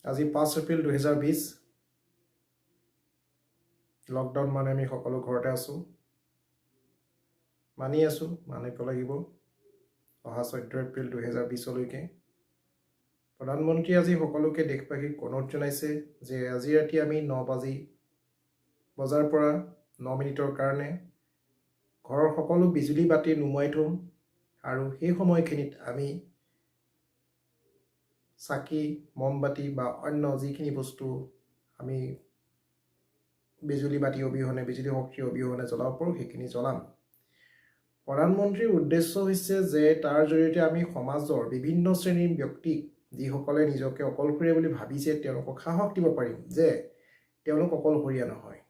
আজি 5 এপ্ৰিল 2020 লকডাউন মানে আমি সকলো ঘৰতে আছোঁ মানিব লাগিব অহা 14 এপ্ৰিল 2020লৈকে প্ৰধানমন্ত্ৰী আজি সকলোকে দেশবাসীক অনুৰোধ জনাইছে যে আজি ৰাতি আমি 9 বজাৰ পৰা 9 মিনিটৰ কাৰণে ঘৰৰ সকলো বিজুলী বাতি নুমুৱাই থ'ম আৰু সেই সময়খিনিত আমি চাকি মমবাতি বা অন্য যিখিনি বস্তু আমি বিজুলী বাতি অবিহনে বিজুলী শক্তি অবিহনে জ্বলাব পাৰোঁ সেইখিনি জ্বলাম প্ৰধানমন্ত্ৰীৰ উদ্দেশ্য হৈছে যে তাৰ জৰিয়তে আমি সমাজৰ বিভিন্ন শ্ৰেণীৰ ব্যক্তিক যিসকলে নিজকে অকলশৰীয়া বুলি ভাবিছে তেওঁলোকক সাহস দিব পাৰিম যে তেওঁলোক অকলশৰীয়া নহয়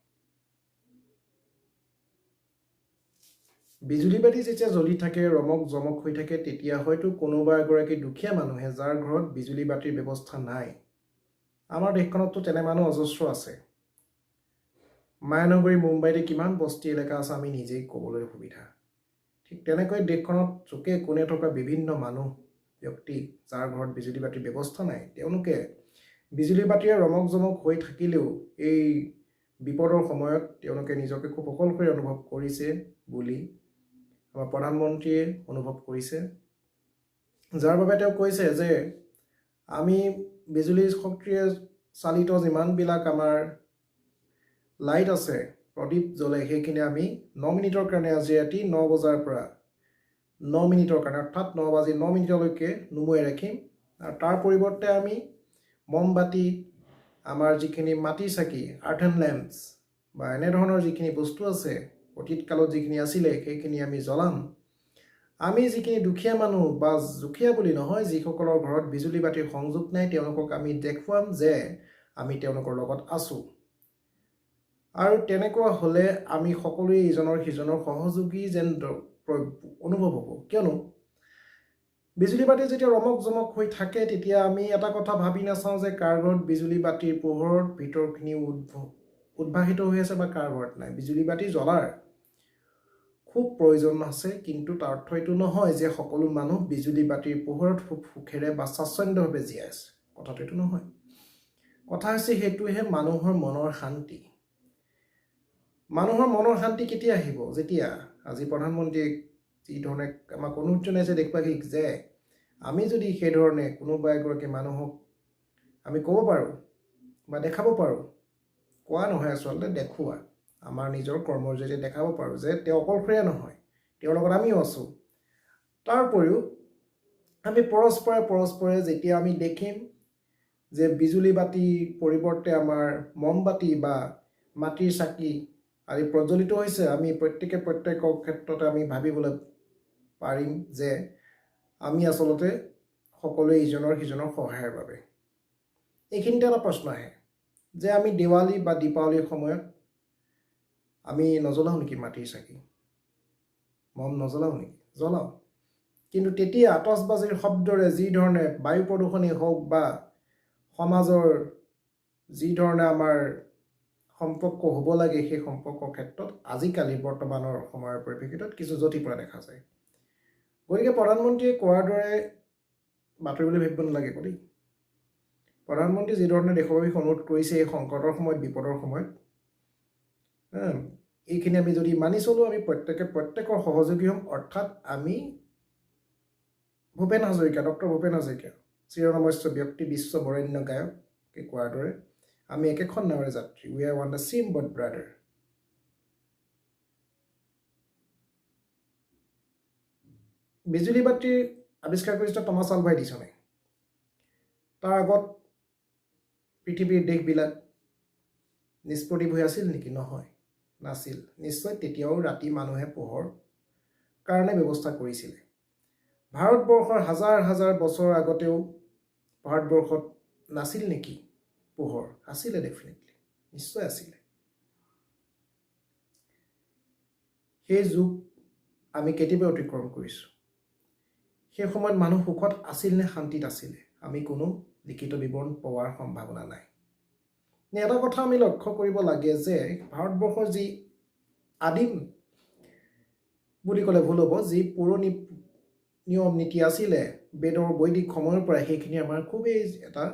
বিজুলী বাতি যেতিয়া জ্বলি থাকে ৰমক জমক হৈ থাকে তেতিয়া হয়তো কোনোবা এগৰাকী দুখীয়া মানুহে যাৰ ঘৰত বিজুলী বাতিৰ ব্যৱস্থা নাই আমাৰ দেশখনততো তেনে মানুহ অজস্ৰ আছে মায়ানগৰী মুম্বাইতে কিমান বস্তি এলেকা আছে আমি নিজেই ক'বলৈ সুবিধা ঠিক তেনেকৈ দেশখনত চুকে কোণে থকা বিভিন্ন মানুহ ব্যক্তি যাৰ ঘৰত বিজুলী বাতিৰ ব্যৱস্থা নাই তেওঁলোকে বিজুলী বাতিৰে ৰমক জমক হৈ থাকিলেও এই বিপদৰ সময়ত তেওঁলোকে নিজকে খুব অকলশৰীয়া অনুভৱ কৰিছে বুলি আমাৰ প্ৰধানমন্ত্ৰীয়ে অনুভৱ কৰিছে যাৰ বাবে তেওঁ কৈছে যে আমি বিজুলী শক্তিৰে চালিত যিমানবিলাক আমাৰ লাইট আছে প্ৰদীপ জ্বলে সেইখিনি আমি 9 মিনিটৰ কাৰণে আজি ৰাতি 9 বজাৰ পৰা 9 মিনিটৰ কাৰণে অৰ্থাৎ 9 মিনিটলৈকে নুমুৱাই ৰাখিম আৰু তাৰ পৰিৱৰ্তে আমি মমবাতি আমাৰ যিখিনি মাটি চাকি আৰ্থেন লেম্পছ বা এনেধৰণৰ যিখিনি বস্তু আছে অতীত কালত যিখিনি আছিলে সেইখিনি আমি জ্বলাম আমি যিখিনি দুখীয়া মানুহ বা দুখীয়া বুলি নহয় যিসকলৰ ঘৰত বিজুলী বাতিৰ সংযোগ নাই তেওঁলোকক আমি দেখুৱাম যে আমি তেওঁলোকৰ লগত আছোঁ আৰু তেনেকুৱা হ'লে আমি সকলোৱে ইজনৰ সিজনৰ সহযোগী যেন অনুভৱ হ'ব কিয়নো বিজুলী বাতি যেতিয়া ৰমক জমক হৈ থাকে তেতিয়া আমি এটা কথা ভাবি নাচাওঁ যে কাৰ ঘৰত বিজুলী বাতিৰ পোহৰত ভিতৰখিনি উদ্ভাসিত হৈ আছে বা কাৰ ঘৰত নাই বিজুলী বাতি জ্বলাৰ খুব প্ৰয়োজন আছে কিন্তু তাৰ অৰ্থ এইটো নহয় যে সকলো মানুহ বিজুলী বাতিৰ পোহৰত খুব সুখেৰে বা স্বাচ্ছন্দ্যভাৱে জীয়াই আছে কথাটো এইটো নহয় কথা হৈছে সেইটোহে মানুহৰ মনৰ শান্তি কেতিয়া আহিব যেতিয়া আজি প্ৰধানমন্ত্ৰীয়ে যি ধৰণে আমাক অনুৰোধ জনাইছে দেশবাসীক যে আমি যদি সেই ধৰণে কোনোবা এগৰাকী মানুহক আমি ক'ব পাৰোঁ বা দেখাব পাৰোঁ কোৱা নহয় আচলতে দেখুওৱা আমাৰ নিজৰ কৰ্মৰ জৰিয়তে দেখাব পাৰোঁ যে তেওঁ অকলশৰীয়া নহয় তেওঁৰ লগত আমিও আছোঁ তাৰ উপৰিও আমি পৰস্পৰে যেতিয়া আমি দেখিম যে বিজুলী বাতিৰ পৰিৱৰ্তে আমাৰ মমবাতি বা মাটিৰ চাকি আদি প্ৰজ্বলিত হৈছে আমি প্ৰত্যেকৰ ক্ষেত্ৰতে আমি ভাবিবলৈ পাৰিম যে আমি আচলতে সকলোৱে ইজনৰ সিজনৰ সহায়ৰ বাবে এইখিনিতে এটা প্ৰশ্ন আহে যে আমি দেৱালী বা দীপাৱলীৰ সময়ত আমি নজ্বলাওঁ নেকি মাটিৰ চাকি মম নজ্বলাওঁ নেকি জ্বলাওঁ কিন্তু তেতিয়া আতচবাজিৰ শব্দৰে যি ধৰণে বায়ু প্ৰদূষণেই হওক বা সমাজৰ যি ধৰণে আমাৰ সম্পৰ্ক হ'ব লাগে সেই সম্পৰ্কৰ ক্ষেত্ৰত আজিকালি বৰ্তমানৰ সময়ৰ পৰিপ্ৰেক্ষিতত কিছু জটিল পৰা দেখা যায় গতিকে প্ৰধানমন্ত্ৰীয়ে কোৱাৰ দৰে বাতৰি বুলি ভাবিব নালাগে দেই প্ৰধানমন্ত্ৰী যি ধৰণে দেশবাসীক অনুৰোধ কৰিছে এই সংকটৰ সময়ত বিপদৰ সময়ত এইখিনি আমি যদি মানি চলোঁ আমি প্ৰত্যেকৰ সহযোগী হ'ম অৰ্থাৎ আমি ডক্টৰ ভূপেন হাজৰিকা চিৰনমস্য ব্যক্তি বিশ্ব বৰেণ্য গায়কে কোৱাৰ দৰে আমি একেখন নাৱৰে যাত্ৰী উই আৰ অন দ্য চেম বট ব্ৰাদাৰ বিজুলী বাতিৰ আৱিষ্কাৰ কৰিছে টমাছ আলভা এডিছনে তাৰ আগত পৃথিৱীৰ দেশবিলাক নিষ্প্ৰতিভ হৈ আছিল নেকি নহয় নাছিল নিশ্চয় তেতিয়াও ৰাতি মানুহে পোহৰ কাৰণে ব্যৱস্থা কৰিছিলে ভাৰতবৰ্ষৰ হাজাৰ বছৰ আগতেও ভাৰতবৰ্ষত নাছিল নেকি পোহৰ আছিলে ডেফিনেটলি নিশ্চয় আছিলে সেই যুগ আমি কেতিয়াবা অতিক্ৰম কৰিছোঁ সেই সময়ত মানুহ সুখত আছিল নে শান্তিত আছিলে আমি কোনো লিখিত বিৱৰণ পোৱাৰ সম্ভাৱনা নাই এটা কথা আমি লক্ষ্য কৰিব লাগে যে ভাৰতবৰ্ষৰ যি আদিম বুলি ক'লে ভুল হ'ব যি পুৰণি নিয়ম নীতি আছিলে বেদৰ বৈদিক সময়ৰ পৰা সেইখিনি আমাৰ খুবেই এটা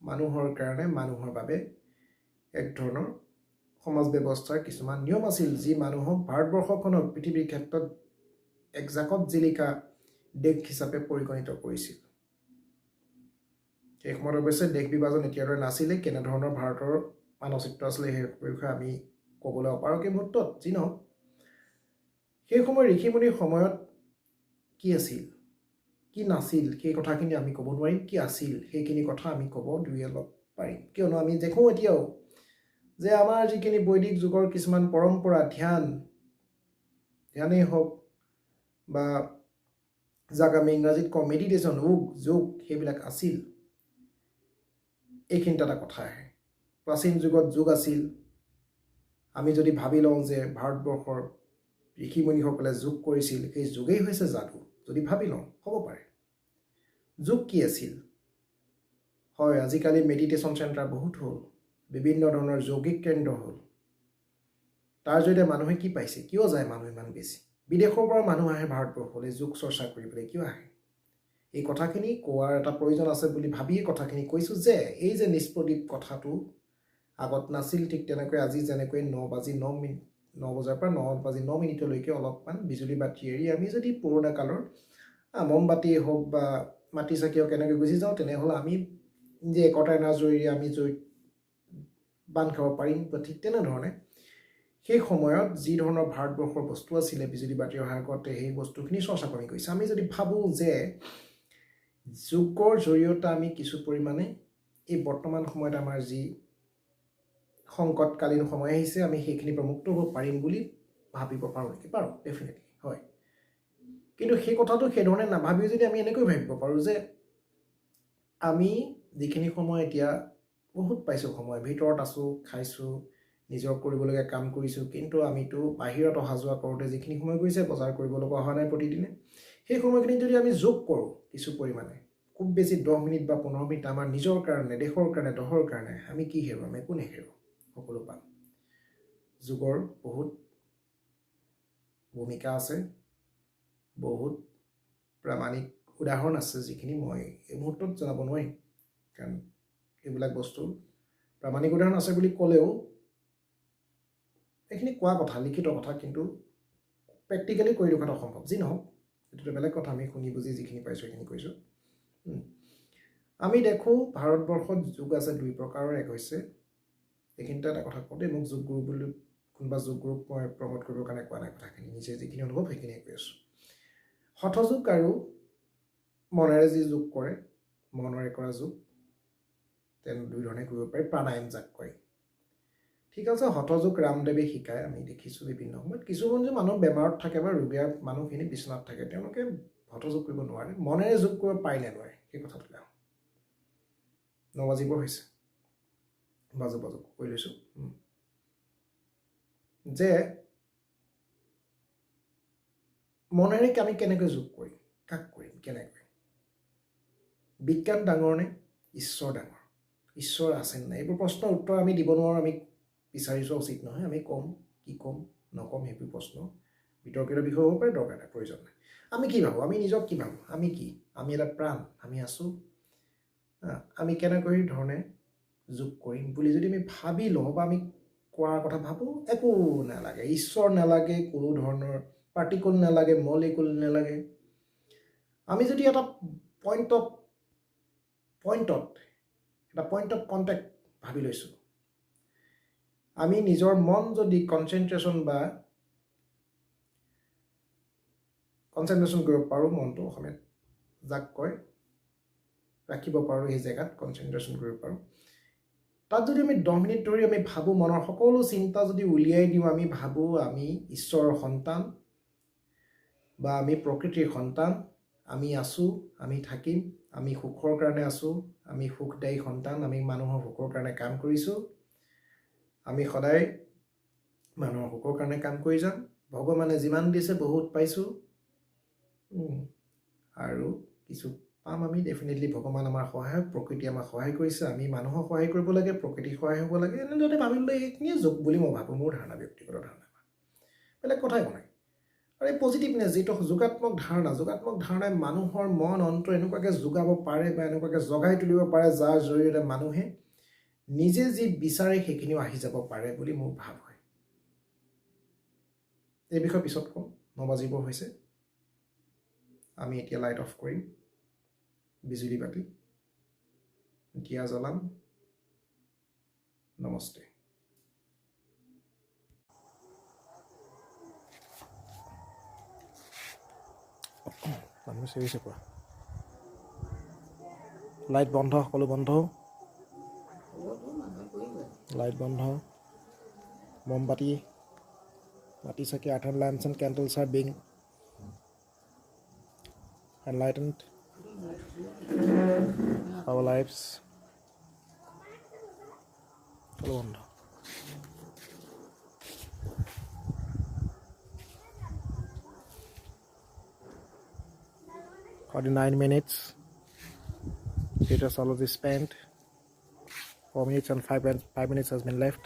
মানুহৰ কাৰণে মানুহৰ বাবে এক ধৰণৰ সমাজ ব্যৱস্থাৰ কিছুমান নিয়ম আছিল যি মানুহক ভাৰতবৰ্ষখনক পৃথিৱীৰ ক্ষেত্ৰত এক জাকত জিলিকা দেশ হিচাপে পৰিগণিত কৰিছিল সেই সময়ত অৱশ্যে দেশ বিভাজন এতিয়াৰ দৰে নাছিলে কেনেধৰণৰ ভাৰতৰ মানচিত্ৰ আছিলে সেই বিষয়ে আমি ক'বলৈ অপাৰকে মুহূৰ্তত যি নহওক সেই সময়ৰ ঋষিমুনিৰ সময়ত কি আছিল কি নাছিল সেই কথাখিনি আমি ক'ব নোৱাৰিম কি আছিল সেইখিনি কথা আমি ক'ব দুই অলপ পাৰিম কিয়নো আমি দেখোঁ এতিয়াও যে আমাৰ যিখিনি বৈদিক যুগৰ কিছুমান পৰম্পৰা ধ্যানেই হওক বা যাক আমি ইংৰাজীত কওঁ মেডিটেশ্যন যোগ সেইবিলাক আছিল এইখিনিতে এটা কথা আহে প্ৰাচীন যুগত যোগ আছিল আমি যদি ভাবি লওঁ যে ভাৰতবৰ্ষৰ ঋষিমুনিসকলে যোগ কৰিছিল সেই যোগেই হৈছে যাদু যদি ভাবি লওঁ হ'ব পাৰে যোগ কি আছিল হয় আজিকালি মেডিটেশ্যন চেণ্টাৰ বহুত হ'ল বিভিন্ন ধৰণৰ যৌগিক কেন্দ্ৰ হ'ল তাৰ জৰিয়তে মানুহে কি পাইছে কিয় যায় মানুহ ইমান বেছি বিদেশৰ পৰা মানুহ আহে ভাৰতবৰ্ষলৈ যোগ চৰ্চা কৰিবলৈ কিয় আহে এই কথাখিনি কোৱাৰ এটা প্ৰয়োজন আছে বুলি ভাবিয়ে কথাখিনি কৈছোঁ যে এই যে নিষ্প্ৰদীপ কথাটো আগত নাছিল ঠিক তেনেকৈ আজি যেনেকৈ 9 বজাৰ পৰা 9 মিনিটলৈকে অলপমান বিজুলী বাতি এৰি আমি যদি পুৰণা কালৰ মমবাতিয়ে হওক বা মাটি চাকি হওক এনেকৈ গুচি যাওঁ তেনেহ'লে আমি যে একতাৰ নাজৰিৰে আমি জড়িত বান্ধ খাব পাৰিম বা ঠিক তেনেধৰণে সেই সময়ত যি ধৰণৰ ভাৰতবৰ্ষৰ বস্তু আছিলে বিজুলী বাতিৰ অহাৰ আগতে সেই বস্তুখিনি চৰ্চা কৰি গৈছে আমি যদি ভাবোঁ যে যোগৰ জৰিয়তে আমি কিছু পৰিমাণে এই বৰ্তমান সময়ত আমাৰ যি সংকটকালীন সময় আহিছে আমি সেইখিনিৰ পৰা মুক্ত হ'ব পাৰিম বুলি ভাবিব পাৰোঁ নেকি পাৰোঁ ডেফিনেটলি হয় কিন্তু সেই কথাটো সেইধৰণে নাভাবি যদি আমি এনেকৈ ভাবিব পাৰোঁ যে আমি যিখিনি সময় এতিয়া বহুত পাইছোঁ সময় ভিতৰত আছোঁ খাইছোঁ নিজৰ কৰিবলগীয়া কাম কৰিছোঁ কিন্তু আমিতো বাহিৰত অহা যোৱা কৰোঁতে যিখিনি সময় গৈছে বজাৰ কৰিব লগা হোৱা নাই প্ৰতিদিনে সেই সময়খিনিত যদি আমি যোগ কৰোঁ কিছু পৰিমাণে খুব বেছি 10 মিনিট বা 15 মিনিট আমাৰ নিজৰ কাৰণে দেশৰ কাৰণে দহৰ কাৰণে আমি কি হেৰুৱাম একো নেহেৰুৱাম সকলো পাম যোগৰ বহুত ভূমিকা আছে বহুত প্ৰামাণিক উদাহৰণ আছে যিখিনি মই এই মুহূৰ্তত জনাব নোৱাৰিম কাৰণ এইবিলাক বস্তু প্ৰামাণিক উদাহৰণ আছে বুলি ক'লেও এইখিনি কোৱা কথা লিখিত কথা কিন্তু প্ৰেক্টিকেলি কৰি দেখুৱাটো অসম্ভৱ যি নহওক এইটো বেলেগ কথা আমি শুনি বুজি যিখিনি পাইছোঁ সেইখিনি কৈছোঁ আমি দেখোঁ ভাৰতবৰ্ষত যোগ আছে দুই প্ৰকাৰৰ এক হৈছে এইখিনিতে এটা কথা কওঁতে মোক যোগ গুৰু বুলি কোনোবা যোগ গুৰুক মই প্ৰমোট কৰিবৰ কাৰণে কোৱা নাই কথাখিনি নিজে যিখিনি অনুভৱ সেইখিনিয়ে কৈ আছোঁ হঠযোগ আৰু মনেৰে যি যোগ কৰে মনেৰে কৰা যোগ তেনে দুই ধৰণে কৰিব পাৰি প্ৰাণায়াম যাক কয় ঠিক আছে হঠযোগ ৰামদেৱে শিকায় আমি দেখিছোঁ বিভিন্ন সময়ত কিছুমান যে মানুহ বেমাৰত থাকে বা ৰোগীয়া মানুহখিনি বিচনাত থাকে তেওঁলোকে হঠযোগ কৰিব নোৱাৰে মনেৰে যোগ কৰিব পাৰিলে নোৱাৰে সেই কথাটোলৈ আহোঁ 9 বাজিবৰ হৈছে বাজু কৈ লৈছোঁ যে মনেৰে আমি কেনেকৈ যোগ কৰিম কাক কৰিম কেনেকৈ বিজ্ঞান ডাঙৰ নে ঈশ্বৰ ডাঙৰ ঈশ্বৰ আছে নাই এইবোৰ প্ৰশ্নৰ উত্তৰ আমি দিব নোৱাৰোঁ আমি বিচাৰি চোৱা উচিত নহয় আমি ক'ম কি ক'ম নক'ম সেইবোৰ প্ৰশ্ন বিতৰ্কিত বিষয় হ'ব পাৰে দৰকাৰ নাই প্ৰয়োজন নাই আমি কি ভাবোঁ আমি নিজক কি ভাবোঁ আমি কি আমি এটা প্ৰাণ আমি আছোঁ আমি কেনেকৈ ধৰণে যোগ কৰিম বুলি যদি আমি ভাবি লওঁ বা আমি কোৱাৰ কথা ভাবোঁ একো নালাগে ঈশ্বৰ নালাগে কোনো ধৰণৰ পাৰ্টিকল নালাগে মলিকুল নালাগে আমি যদি এটা পইণ্ট অফ কণ্টেক্ট ভাবি লৈছোঁ আমি নিজৰ মন যদি কনচেনট্ৰেশ্যন কৰিব পাৰোঁ মনটো অসমীয়াত যাক কয় ৰাখিব পাৰোঁ সেই জেগাত কনচেনট্ৰেশ্যন কৰিব পাৰোঁ তাত যদি আমি 10 মিনিট ধৰি আমি ভাবোঁ মনৰ সকলো চিন্তা যদি উলিয়াই দিওঁ আমি ভাবোঁ আমি ঈশ্বৰৰ সন্তান বা আমি প্ৰকৃতিৰ সন্তান আমি আছোঁ আমি থাকিম আমি সুখৰ কাৰণে আছোঁ আমি সুখদায়ী সন্তান আমি মানুহৰ সুখৰ কাৰণে কাম কৰিছোঁ আমি সদায় মানুহৰ সুখৰ কাৰণে কাম কৰি যাম ভগৱানে যিমান দিছে বহুত পাইছোঁ আৰু কিছু পাম আমি ডেফিনেটলি ভগৱান আমাৰ সহায়ক প্ৰকৃতি আমাক সহায় কৰিছে আমি মানুহক সহায় কৰিব লাগে প্ৰকৃতিক সহায় হ'ব লাগে এনেদৰে ভাবিলে এইখিনিয়ে যোগ বুলি মই ভাবোঁ মোৰ ধাৰণা ব্যক্তিগত ধাৰণা বেলেগ কথাই কোৱা নাই আৰু এই পজিটিভনেছ যিটো যোগাত্মক ধাৰণাই মানুহৰ মন অন্তৰ এনেকুৱাকৈ যোগাব পাৰে বা এনেকুৱাকৈ জগাই তুলিব পাৰে যাৰ জৰিয়তে মানুহে নিজে যি বিচাৰে সেইখিনিও আহি যাব পাৰে বুলি মোৰ ভাৱ হয়। এই বিষয়ে পিছত ক'ম। 9 বাজিব হৈছে। আমি এতিয়া লাইট অফ কৰিম, বিজুলী বাতি দিয়া জ্বলাম। নমস্তে। মানুহ চিৰিছে পৰা লাইট বন্ধ, সকলো বন্ধ, লাইট বন্ধ, মমবাতি, বাতি চাকি, earthen lamps and candles are being enlightened our lives. সকলো বন্ধ। 49 minutes. Data solid is spent. 4 minutes and 5 minutes has been left.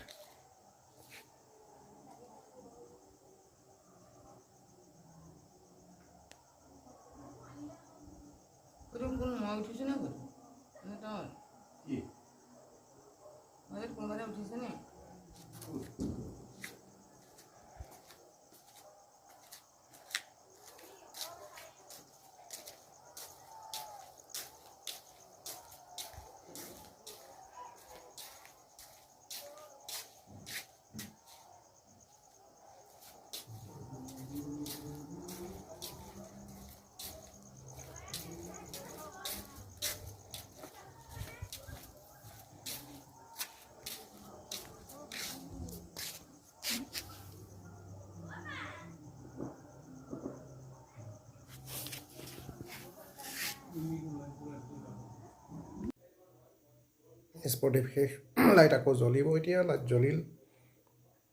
স্পৰ্টিভ শেষ। লাইট আকৌ জ্বলিব এতিয়া। লাইট জ্বলিল।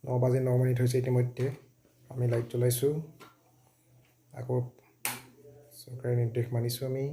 9 বাজি 9 মিনিট হৈছে ইতিমধ্যে। আমি লাইট জ্বলাইছোঁ। আকৌ চৰকাৰী নিৰ্দেশ মানিছোঁ আমি।